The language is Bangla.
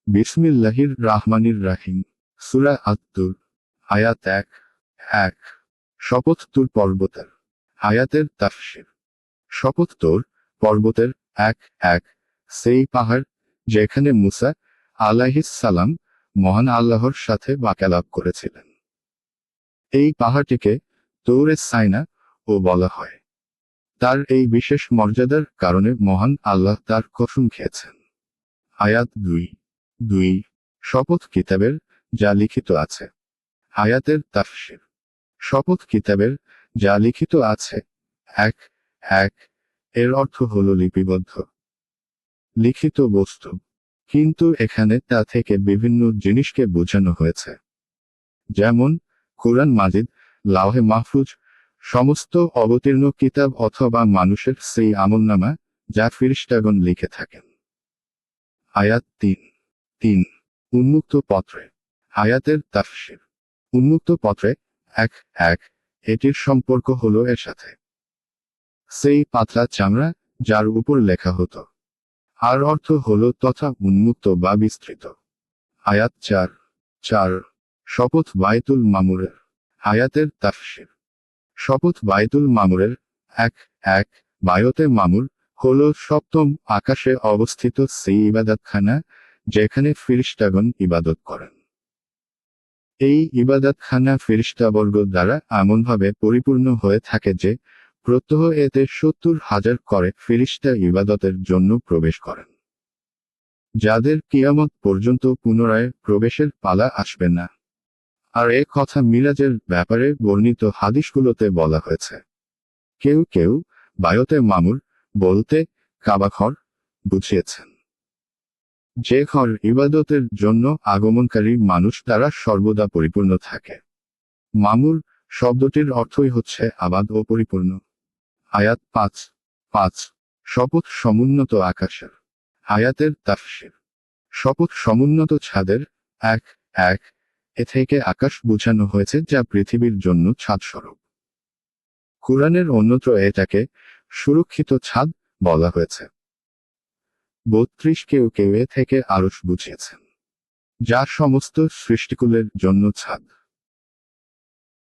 বিসমিল্লাহির রাহমানির রাহিম। সূরা আত-তুর, আয়াত 1। শপথ তুর পর্বতের। আয়াতের তাফসীর। শপথ তোর পর্বতের, 1 সেই পাহাড় যেখানে মুসা আলাইহিস সালাম মহান আল্লাহর সাথে বাক্যালাপ করেছিলেন। এই পাহাড়টিকে তৌরে সাইনা ও বলা হয়। তার এই বিশেষ মর্যাদার কারণে মহান আল্লাহ তার কসম খেয়েছেন। আয়াত 2 শপথ কিতাবের, যা লিখিত আছে। আয়াতের তাফসীর। শপথ কিতাবের, যা লিখিত আছে, 1 এর অর্থ হল লিপিবদ্ধ, লিখিত বস্তু। কিন্তু এখানে তা থেকে বিভিন্ন জিনিসকে বোঝানো হয়েছে, যেমন কুরআন মাজিদ, লাওহে মাহফুজ, সমস্ত অবতীর্ণ কিতাব অথবা মানুষের সেই আমলনামা যা ফেরেশতাগণ লিখে থাকেন। আয়াত 3 উন্মুক্ত পত্রে। আয়াতের তাফসীর। উন্মুক্ত পত্রে, 1 এটির সম্পর্ক হলো এর সাথে। সেই পাতলা চামড়া যার উপর লেখা হতো। আর অর্থ হলো তথা উন্মুক্ত বা বিস্তৃত। আয়াত 4 শপথ বাইতুল মামুরের। আয়াতের তাফসীর। শপথ বাইতুল মামুরের, 1 বায়তে মামুর হলো সপ্তম আকাশে অবস্থিত সেই ইবাদতখানা যেখানে ফেরেশতাগণ ইবাদত করেন। এই ইবাদতখানা ফেরেশতাবর্গ দ্বারা এমনভাবে পরিপূর্ণ হয়ে থাকে যে প্রত্যহ এতে 70,000 করে ফেরেশতা ইবাদতের জন্য প্রবেশ করেন, যাদের কিয়ামত পর্যন্ত পুনরায় প্রবেশের পালা আসবে না। আর এ কথা মিরাজের ব্যাপারে বর্ণিত হাদিসগুলোতে বলা হয়েছে। কেউ কেউ বায়তে মামুর বলতে কাবাঘর বুঝিয়েছেন, যে ঘর ইবাদতের জন্য আগমনকারী মানুষ দ্বারা সর্বদা পরিপূর্ণ থাকে। মামুর শব্দটির অর্থই হচ্ছে আবাদ ও পরিপূর্ণ। আয়াত 5 শপথ সমুন্নত আকাশের। আয়াতের তাফসীর। শপথ সমুন্নত ছাদের, 1 এ থেকে আকাশ বোঝানো হয়েছে যা পৃথিবীর জন্য ছাদ স্বরূপ। কুরআনের অন্যত্র এটাকে সুরক্ষিত ছাদ বলা হয়েছে। 32 কেউ এ থেকে আরশ বুঝিয়েছেন, যা সমস্ত সৃষ্টিকুলের জন্য ছাদ।